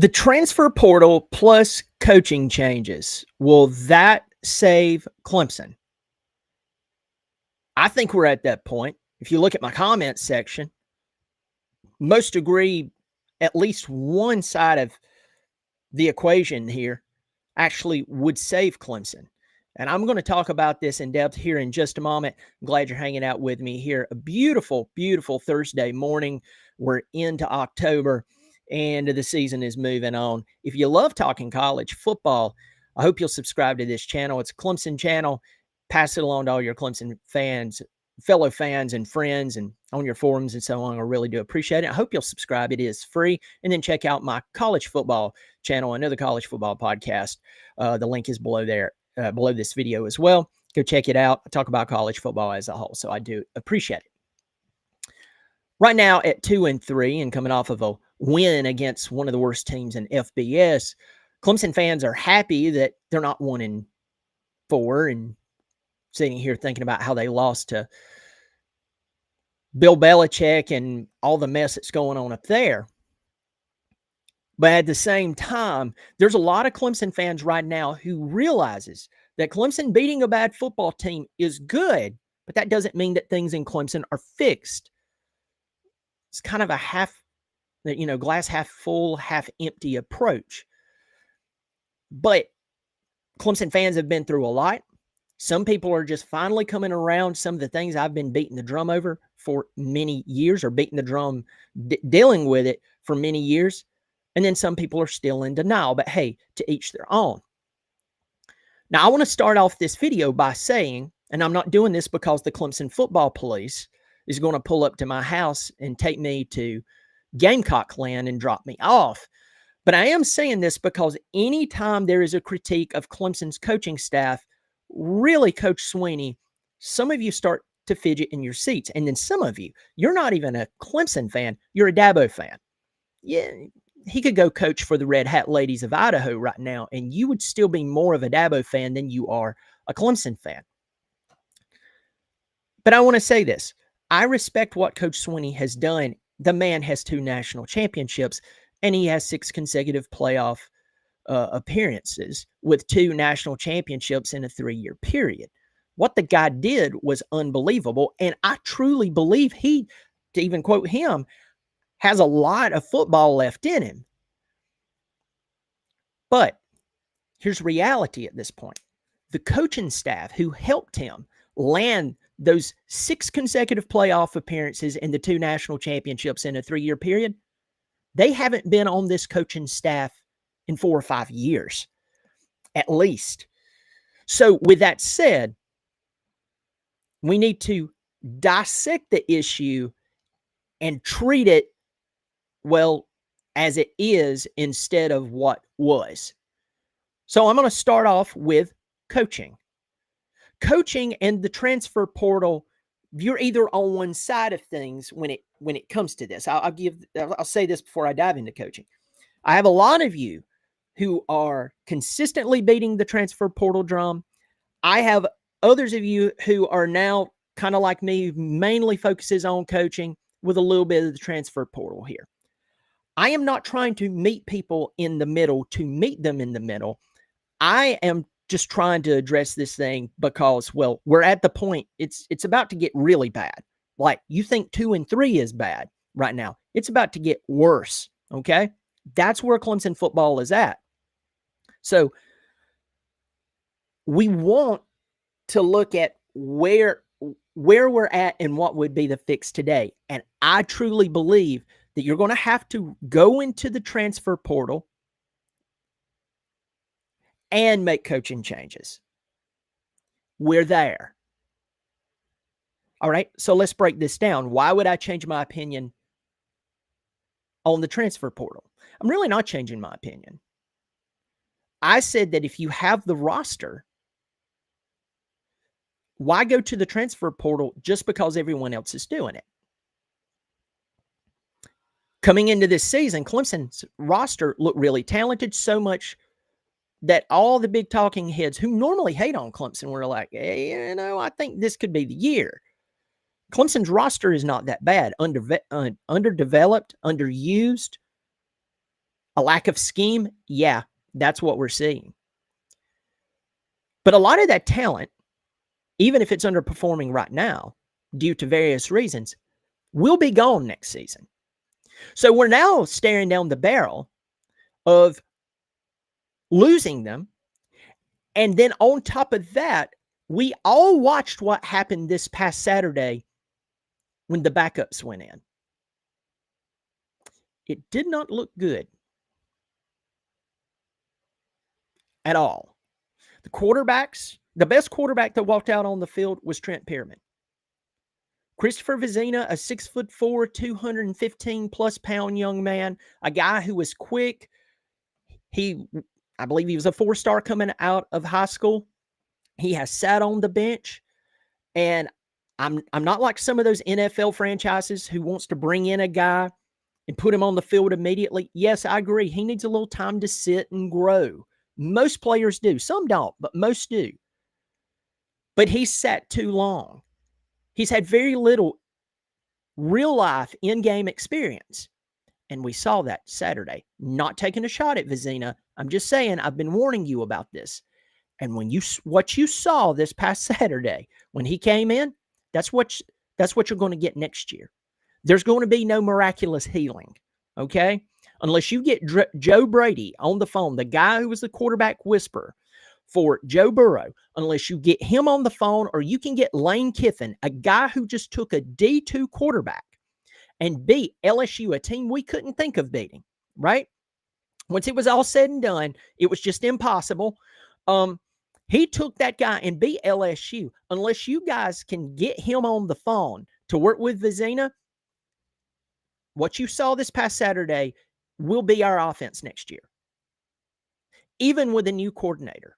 The transfer portal plus coaching changes, will that save Clemson? I think we're at that point. If you look at my comments section, most agree at least one side of the equation here actually would save Clemson. And I'm going to talk about this in depth here in just a moment. I'm glad you're hanging out with me here. A beautiful, beautiful Thursday morning. We're into October and the season is moving on. If you love talking college football, I hope you'll subscribe to this channel. It's a Clemson channel. Pass it along to all your Clemson fans, fellow fans and friends, and on your forums and so on. I really do appreciate it. I hope you'll subscribe. It is free. And then check out my college football channel, another college football podcast. The link is below there, below this video as well. Go check it out. I talk about college football as a whole, so I do appreciate it. Right now at 2-3 and coming off of a win against one of the worst teams in FBS, Clemson fans are happy that they're not 1-4 and sitting here thinking about how they lost to Bill Belichick and all the mess that's going on up there. But at the same time, there's a lot of Clemson fans right now who realizes that Clemson beating a bad football team is good, but that doesn't mean that things in Clemson are fixed. It's kind of a glass half full, half empty approach. But Clemson fans have been through a lot. Some people are just finally coming around some of the things I've been beating the drum over for many years, or beating the drum, dealing with it for many years. And then some people are still in denial, but hey, to each their own. Now, I want to start off this video by saying, and I'm not doing this because the Clemson football police is going to pull up to my house and take me to Gamecock land and drop me off. But I am saying this because anytime there is a critique of Clemson's coaching staff, really Coach Sweeney, some of you start to fidget in your seats. And then some of you, you're not even a Clemson fan, you're a Dabo fan. Yeah, he could go coach for the Red Hat Ladies of Idaho right now, and you would still be more of a Dabo fan than you are a Clemson fan. But I want to say this. I respect what Coach Sweeney has done. The man has 2 national championships, and he has 6 consecutive playoff appearances with 2 national championships in a 3-year period. What the guy did was unbelievable, and I truly believe he, to even quote him, has a lot of football left in him. But here's reality at this point. The coaching staff who helped him land those 6 consecutive playoff appearances and the 2 national championships in a 3-year period, they haven't been on this coaching staff in 4 or 5 years, at least. So with that said, we need to dissect the issue and treat it, well, as it is instead of what was. So I'm going to start off with coaching. Coaching and the transfer portal, you're either on one side of things when it comes to this. I'll say this before I dive into coaching. I have a lot of you who are consistently beating the transfer portal drum. I have others of you who are now kind of like me, mainly focuses on coaching with a little bit of the transfer portal here. I am not trying to meet people in the middle to meet them in the middle. I am just trying to address this thing because, well, we're at the point, it's about to get really bad. Like, you think 2-3 is bad right now. It's about to get worse, okay? That's where Clemson football is at. So we want to look at where we're at and what would be the fix today. And I truly believe that you're going to have to go into the transfer portal and make coaching changes. We're there. All right, so let's break this down. Why would I change my opinion on the transfer portal? I'm really not changing my opinion. I said that if you have the roster, why go to the transfer portal just because everyone else is doing it? Coming into this season, Clemson's roster looked really talented, so much that all the big talking heads who normally hate on Clemson were like, hey, I think this could be the year. Clemson's roster is not that bad. Underdeveloped, underused. A lack of scheme? Yeah, that's what we're seeing. But a lot of that talent, even if it's underperforming right now, due to various reasons, will be gone next season. So we're now staring down the barrel of losing them. And then on top of that, we all watched what happened this past Saturday when the backups went in. It did not look good at all. The quarterbacks, the best quarterback that walked out on the field was Trent Pearman. Christopher Vizina, a 6'4", 215 plus pound young man, a guy who was quick. I believe he was a 4-star coming out of high school. He has sat on the bench, and I'm not like some of those NFL franchises who wants to bring in a guy and put him on the field immediately. Yes, I agree. He needs a little time to sit and grow. Most players do. Some don't, but most do. But he's sat too long. He's had very little real-life in-game experience. And we saw that Saturday. Not taking a shot at Vizina. I'm just saying I've been warning you about this. And when what you saw this past Saturday, when he came in, that's what you're going to get next year. There's going to be no miraculous healing, okay? Unless you get Joe Brady on the phone, the guy who was the quarterback whisperer for Joe Burrow, unless you get him on the phone, or you can get Lane Kiffin, a guy who just took a D2 quarterback and beat LSU, a team we couldn't think of beating, right? Once it was all said and done, it was just impossible. He took that guy and beat LSU. Unless you guys can get him on the phone to work with Vizina, what you saw this past Saturday will be our offense next year, even with a new coordinator.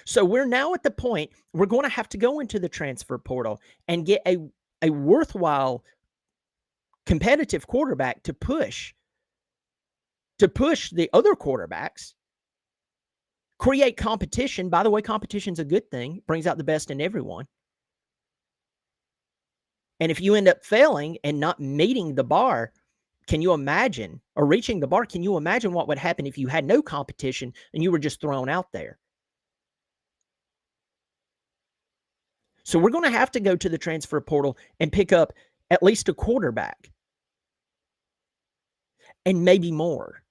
So we're now at the point we're going to have to go into the transfer portal and get a worthwhile competitive quarterback to push the other quarterbacks, create competition. By the way, competition's a good thing. It brings out the best in everyone. And if you end up failing and not meeting the bar, can you imagine, or reaching the bar, can you imagine what would happen if you had no competition and you were just thrown out there? So we're going to have to go to the transfer portal and pick up at least a quarterback and maybe more.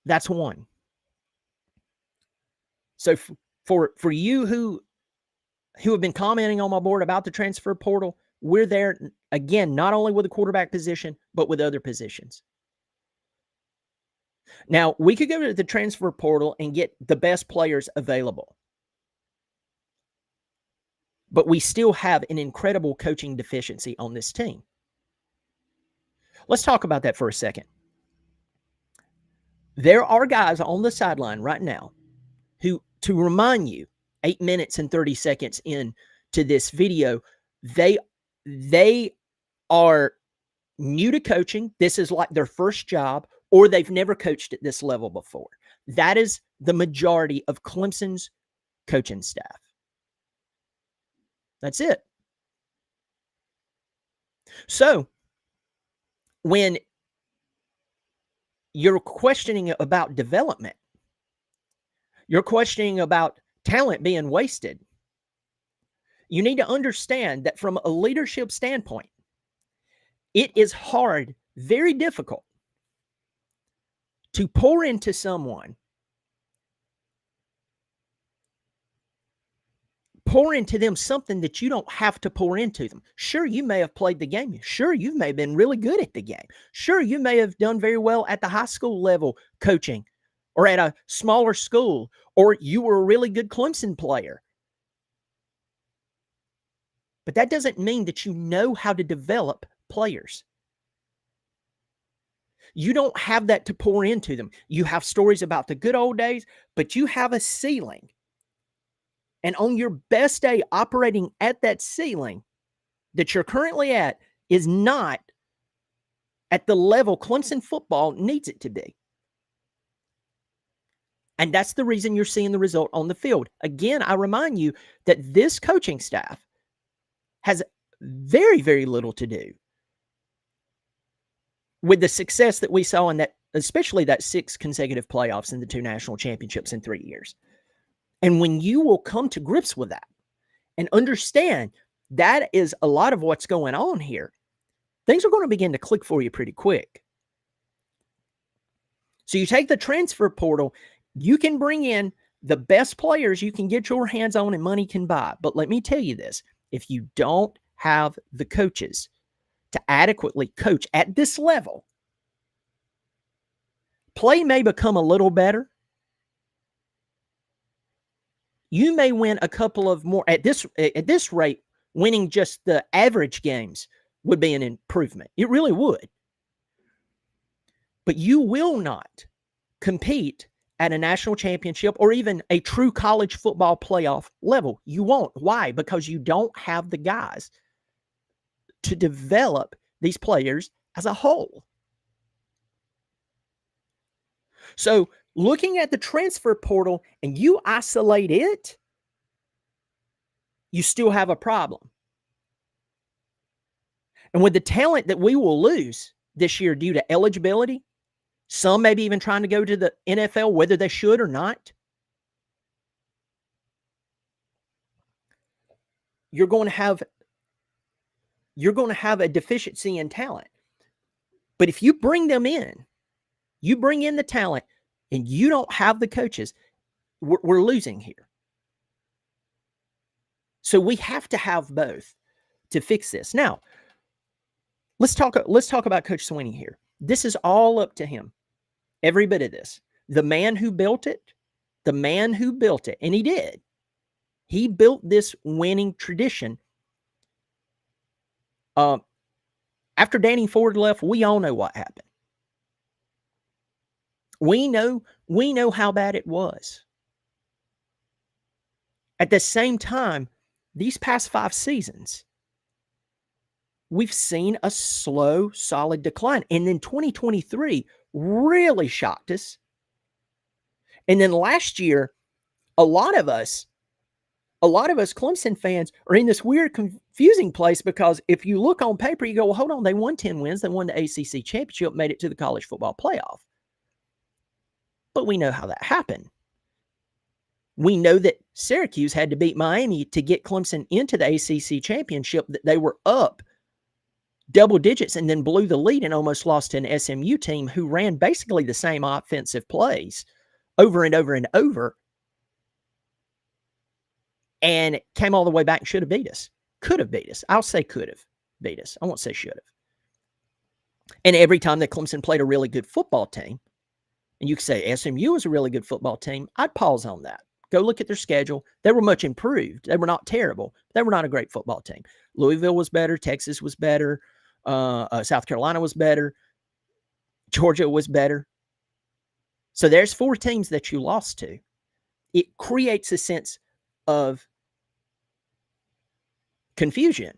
That's one. So for you who have been commenting on my board about the transfer portal, we're there, again, not only with the quarterback position, but with other positions. Now, we could go to the transfer portal and get the best players available. But we still have an incredible coaching deficiency on this team. Let's talk about that for a second. There are guys on the sideline right now who, to remind you, 8 minutes and 30 seconds into this video, they are new to coaching. This is like their first job, or they've never coached at this level before. That is the majority of Clemson's coaching staff. That's it. So when you're questioning about development, you're questioning about talent being wasted, you need to understand that from a leadership standpoint, it is hard, very difficult to pour into someone, pour into them something that you don't have to pour into them. Sure, you may have played the game. Sure, you may have been really good at the game. Sure, you may have done very well at the high school level coaching or at a smaller school, or you were a really good Clemson player. But that doesn't mean that you know how to develop players. You don't have that to pour into them. You have stories about the good old days, but you have a ceiling. And on your best day, operating at that ceiling that you're currently at is not at the level Clemson football needs it to be. And that's the reason you're seeing the result on the field. Again, I remind you that this coaching staff has very, very little to do with the success that we saw in that, especially that 6 consecutive playoffs and the 2 national championships in 3 years. And when you will come to grips with that and understand that is a lot of what's going on here, things are going to begin to click for you pretty quick. So you take the transfer portal, you can bring in the best players you can get your hands on and money can buy. But let me tell you this, if you don't have the coaches to adequately coach at this level, play may become a little better. You may win a couple of more at this rate. Winning just the average games would be an improvement. It really would. But you will not compete at a national championship or even a true college football playoff level. You won't. Why? Because you don't have the guys to develop these players as a whole. So looking at the transfer portal and you isolate it, you still have a problem. And with the talent that we will lose this year due to eligibility, some maybe even trying to go to the NFL, whether they should or not, you're going to have a deficiency in talent. But if you bring them in, you bring in the talent, and you don't have the coaches, we're losing here. So we have to have both to fix this. Now, let's talk about Coach Sweeney here. This is all up to him. Every bit of this. The man who built it, and he did. He built this winning tradition. After Danny Ford left, we all know what happened. We know how bad it was. At the same time, these past 5 seasons, we've seen a slow, solid decline. And then 2023 really shocked us. And then last year, a lot of us Clemson fans are in this weird, confusing place because if you look on paper, you go, well, hold on, they won 10 wins. They won the ACC championship, made it to the college football playoff. But we know how that happened. We know that Syracuse had to beat Miami to get Clemson into the ACC championship, that they were up double digits and then blew the lead and almost lost to an SMU team who ran basically the same offensive plays over and over and over and came all the way back and should have beat us. Could have beat us. I'll say could have beat us. I won't say should have. And every time that Clemson played a really good football team, and you could say SMU was a really good football team, I'd pause on that. Go look at their schedule. They were much improved. They were not terrible. They were not a great football team. Louisville was better. Texas was better. South Carolina was better. Georgia was better. So there's 4 teams that you lost to. It creates a sense of confusion.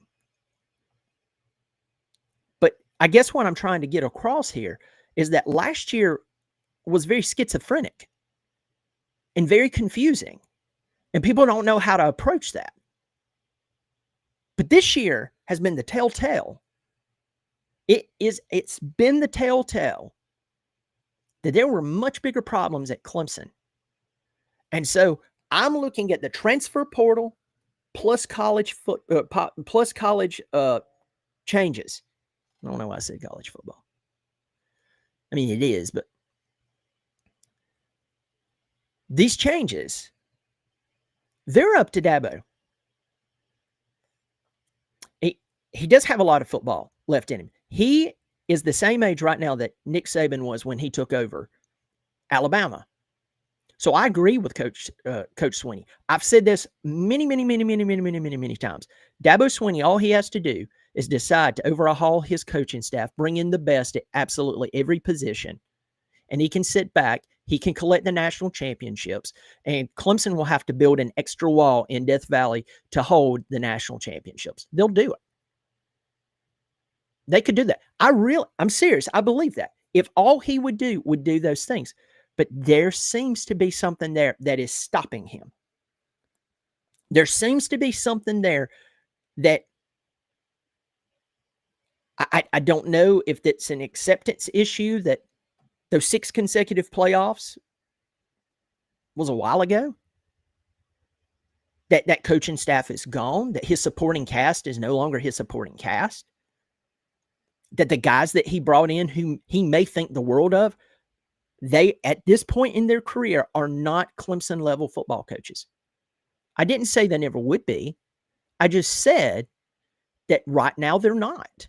But I guess what I'm trying to get across here is that last year was very schizophrenic and very confusing. And people don't know how to approach that. But this year has been the telltale. It's been the telltale that there were much bigger problems at Clemson. And so I'm looking at the transfer portal plus college changes. I don't know why I said college football. I mean, it is, but these changes, they're up to Dabo. He does have a lot of football left in him. He is the same age right now that Nick Saban was when he took over Alabama. So I agree with Coach Sweeney. I've said this many times. Dabo Sweeney, all he has to do is decide to overhaul his coaching staff, bring in the best at absolutely every position, and he can sit back. He can collect the national championships, and Clemson will have to build an extra wall in Death Valley to hold the national championships. They'll do it. They could do that. I'm serious. I believe that. If all he would do those things. But there seems to be something there that is stopping him. There seems to be something there that I don't know if that's an acceptance issue, that those 6 consecutive playoffs was a while ago, that coaching staff is gone, that his supporting cast is no longer his supporting cast, that the guys that he brought in whom he may think the world of, they, at this point in their career, are not Clemson level football coaches. I didn't say they never would be. I just said that right now they're not.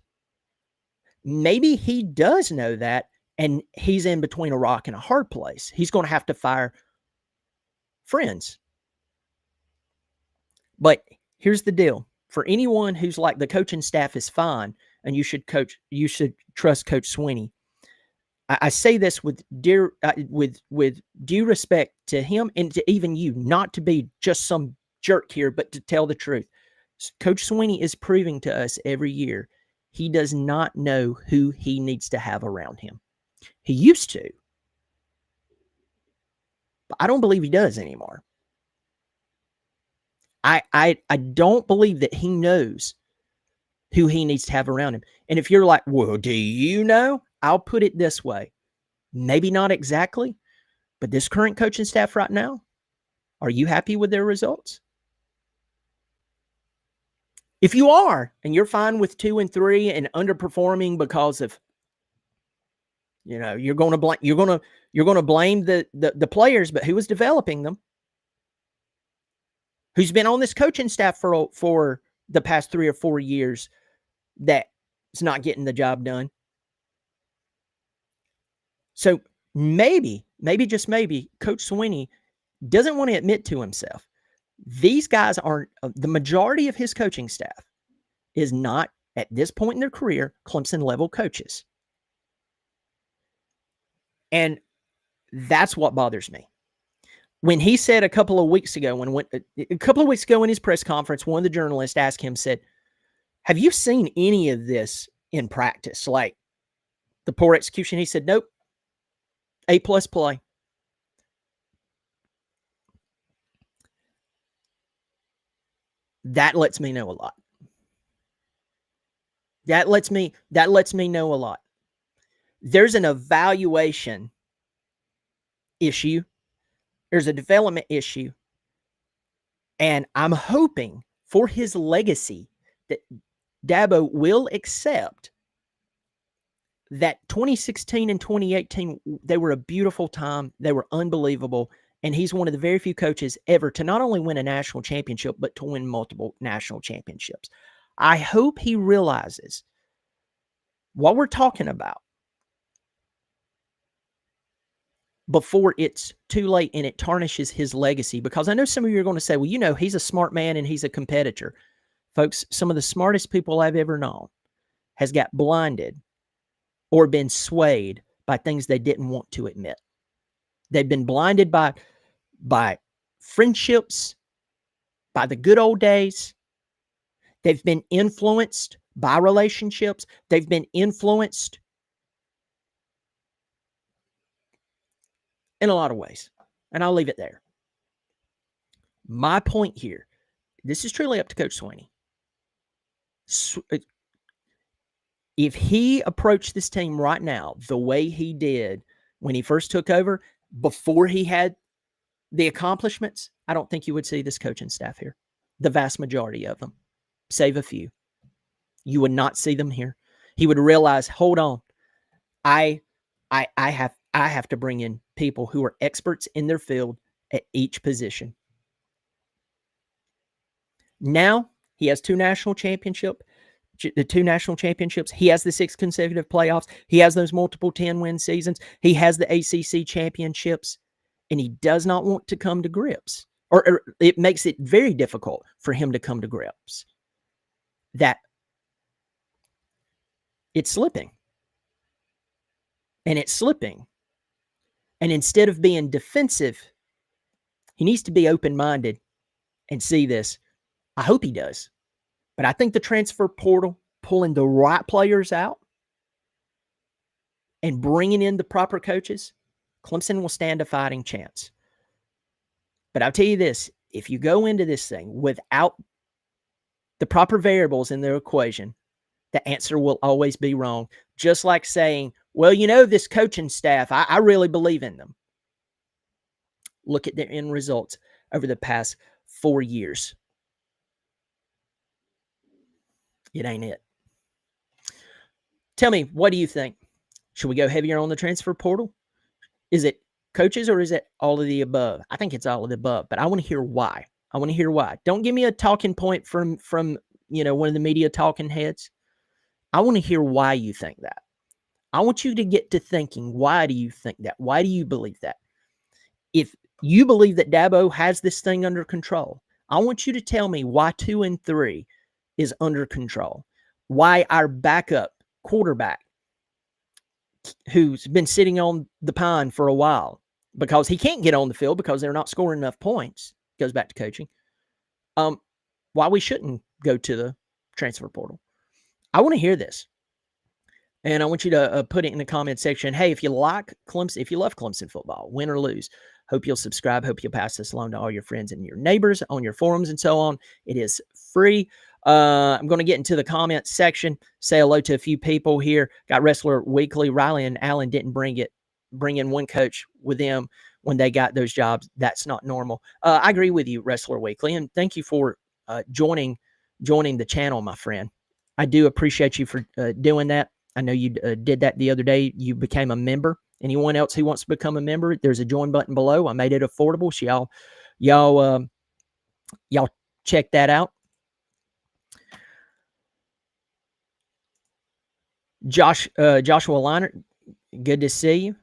Maybe he does know that, and he's in between a rock and a hard place. He's going to have to fire friends. But here's the deal. For anyone who's like, the coaching staff is fine and you should trust Coach Sweeney, I say this with due respect to him and to even you, not to be just some jerk here, but to tell the truth. Coach Sweeney is proving to us every year he does not know who he needs to have around him. He used to, but I don't believe he does anymore. I don't believe that he knows who he needs to have around him. And if you're like, well, do you know? I'll put it this way. Maybe not exactly, but this current coaching staff right now, are you happy with their results? If you are, and you're fine with 2-3 and underperforming because of, you're going to blame the players, but who was developing them? Who's been on this coaching staff for the past 3 or 4 years that's not getting the job done? So maybe, just maybe, Coach Sweeney doesn't want to admit to himself, these guys aren't, the majority of his coaching staff is not, at this point in their career, Clemson level coaches. And that's what bothers me. When he said a couple of weeks ago in his press conference, one of the journalists asked him, said, have you seen any of this in practice? Like the poor execution? He said, nope. A+ play. That lets me know a lot. That lets me know a lot. There's an evaluation issue. There's a development issue. And I'm hoping for his legacy that Dabo will accept that 2016 and 2018, they were a beautiful time. They were unbelievable. And he's one of the very few coaches ever to not only win a national championship, but to win multiple national championships. I hope he realizes what we're talking about before it's too late and it tarnishes his legacy. Because I know some of you are going to say, well, he's a smart man and he's a competitor. Folks, some of the smartest people I've ever known has got blinded or been swayed by things they didn't want to admit. They've been blinded by friendships, by the good old days. They've been influenced by relationships. They've been influenced in a lot of ways. And I'll leave it there. My point here, this is truly up to Coach Sweeney. If he approached this team right now the way he did when he first took over, before he had the accomplishments, I don't think you would see this coaching staff here. The vast majority of them, save a few. You would not see them here. He would realize, hold on, I have to bring in people who are experts in their field at each position. Now he has 2 national championships. He has the 6 consecutive playoffs. He has those multiple 10-win seasons. He has the ACC championships, and he does not want to come to grips, or it makes it very difficult for him to come to grips that it's slipping. And it's slipping. And instead of being defensive, he needs to be open-minded and see this. I hope he does. But I think the transfer portal, pulling the right players out and bringing in the proper coaches, Clemson will stand a fighting chance. But I'll tell you this, if you go into this thing without the proper variables in their equation, the answer will always be wrong. Just like saying, well, this coaching staff, I really believe in them. Look at their end results over the past 4 years. It ain't it. Tell me, what do you think? Should we go heavier on the transfer portal? Is it coaches or is it all of the above? I think it's all of the above, but I want to hear why. Don't give me a talking point from one of the media talking heads. I want to hear why you think that. I want you to get to thinking, why do you think that? Why do you believe that? If you believe that Dabo has this thing under control, I want you to tell me why 2 and 3 is under control. Why our backup quarterback, who's been sitting on the pine for a while because he can't get on the field because they're not scoring enough points, goes back to coaching, why we shouldn't go to the transfer portal. I want to hear this. And I want you to put it in the comment section. Hey, if you like Clemson, if you love Clemson football, win or lose, hope you'll subscribe. Hope you'll pass this along to all your friends and your neighbors on your forums and so on. It is free. I'm going to get into the comment section, say hello to a few people here. Got Wrestler Weekly. Riley and Allen didn't bring in one coach with them when they got those jobs. That's not normal. I agree with you, Wrestler Weekly, and thank you for joining the channel, my friend. I do appreciate you for doing that. I know you did that the other day. You became a member. Anyone else who wants to become a member, there's a join button below. I made it affordable, so y'all check that out. Joshua Leinert, good to see you.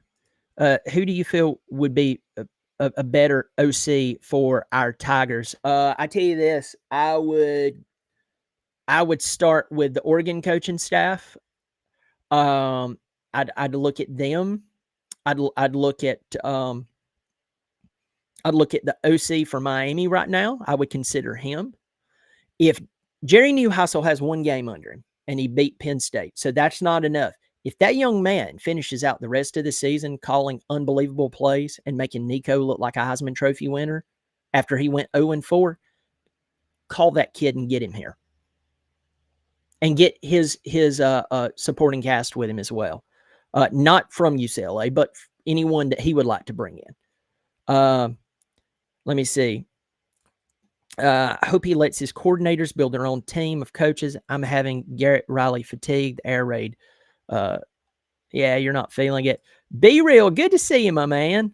Who do you feel would be a better OC for our Tigers? I tell you this, I would start with the Oregon coaching staff. I'd look at them. I'd look at the OC for Miami right now. I would consider him. If Jerry Newhustle has one game under him and he beat Penn State, so that's not enough. If that young man finishes out the rest of the season calling unbelievable plays and making Nico look like a Heisman Trophy winner after he went 0-4, call that kid and get him here. And get his supporting cast with him as well. Not from UCLA, but anyone that he would like to bring in. Let me see. I hope he lets his coordinators build their own team of coaches. I'm having Garrett Riley fatigue, the air raid. Yeah, you're not feeling it. Be real. Good to see you, my man.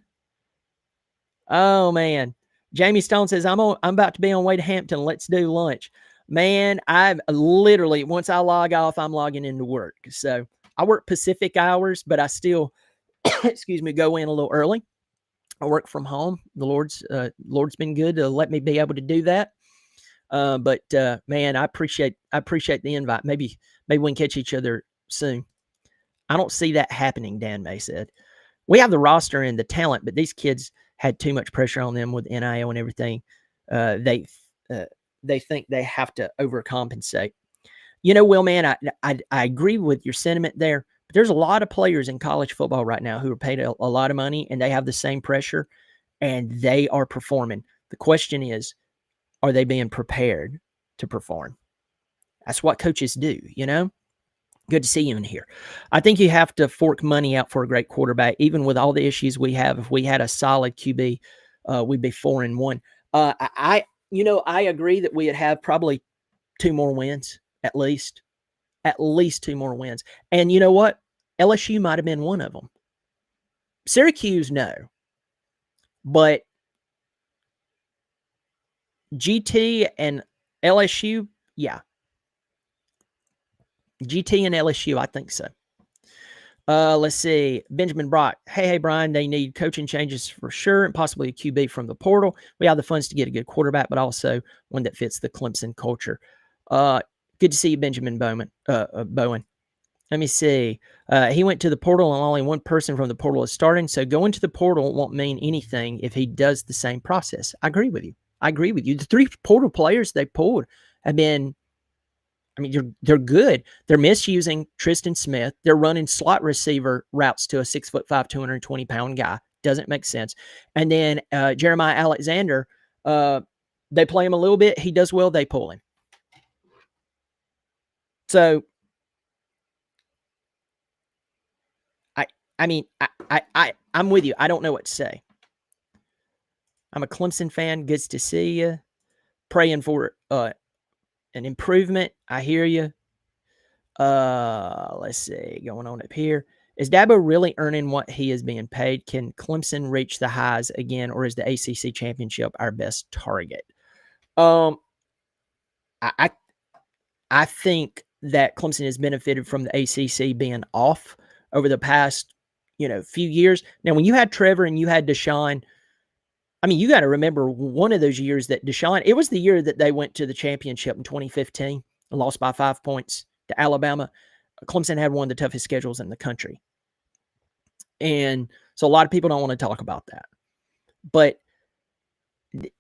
Oh, man. Jamie Stone says, I'm about to be on way to Hampton. Let's do lunch. Man, I'm literally, once I log off, I'm logging into work. So I work Pacific hours, but I still, go in a little early. I work from home. The Lord's been good to let me be able to do that. But man, I appreciate the invite. Maybe we can catch each other soon. I don't see that happening, Dan May said. We have the roster and the talent, but these kids had too much pressure on them with NIL and everything. They think they have to overcompensate. Will, man, I agree with your sentiment there. But there's a lot of players in college football right now who are paid a lot of money and they have the same pressure and they are performing. The question is, are they being prepared to perform? That's what coaches do, Good to see you in here. I think you have to fork money out for a great quarterback, even with all the issues we have. If we had a solid QB, we'd be 4-1. I agree that we'd have probably 2 more wins, at least 2 more wins. And you know what? LSU might have been one of them. Syracuse, no. But GT and LSU, yeah. GT and LSU, I think so. Let's see. Benjamin Brock. Hey, Brian, they need coaching changes for sure and possibly a QB from the portal. We have the funds to get a good quarterback, but also one that fits the Clemson culture. Good to see you, Benjamin Bowen. Let me see. He went to the portal and only one person from the portal is starting. So going to the portal won't mean anything if he does the same process. I agree with you. The 3 portal players they pulled have been, they're good. They're misusing Tristan Smith. They're running slot receiver routes to a 6'5", 220-pound guy. Doesn't make sense. And then Jeremiah Alexander, they play him a little bit. He does well. They pull him. So mean, I'm with you. I don't know what to say. I'm a Clemson fan. Good to see you. Praying for an improvement. I hear you. Let's see. Going on up here. Is Dabo really earning what he is being paid? Can Clemson reach the highs again, or is the ACC championship our best target? I think that Clemson has benefited from the ACC being off over the past, few years. Now, when you had Trevor and you had Deshaun, I mean, you got to remember one of those years that Deshaun, it was the year that they went to the championship in 2015 and lost by 5 points to Alabama. Clemson had one of the toughest schedules in the country. And so a lot of people don't want to talk about that. But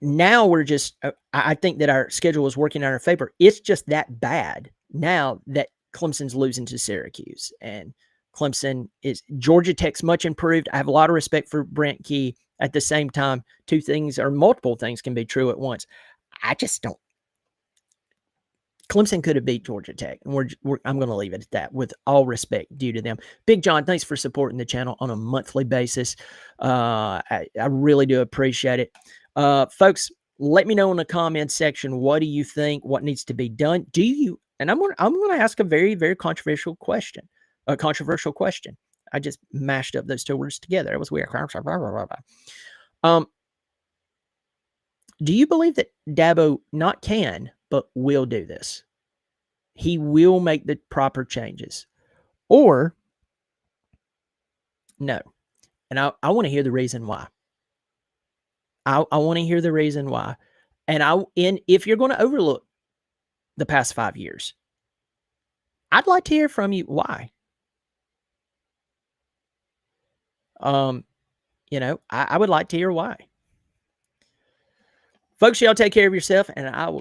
now we're just, I think that our schedule is working in our favor. It's just that bad now that Clemson's losing to Syracuse. And Clemson is, Georgia Tech's much improved. I have a lot of respect for Brent Key. At the same time, two things or multiple things can be true at once. I just don't. Clemson could have beat Georgia Tech, and I'm going to leave it at that with all respect due to them. Big John, thanks for supporting the channel on a monthly basis. I really do appreciate it. Folks, let me know in the comments section, what do you think? What needs to be done? Do you, and I'm going to ask a very, very controversial question. I just mashed up those two words together. It was weird. Do you believe that Dabo not can, but will do this? He will make the proper changes. Or no. And I want to hear the reason why. I want to hear the reason why. And if you're going to overlook the past 5 years, I'd like to hear from you why. I would like to hear why. Folks, y'all take care of yourself, and I will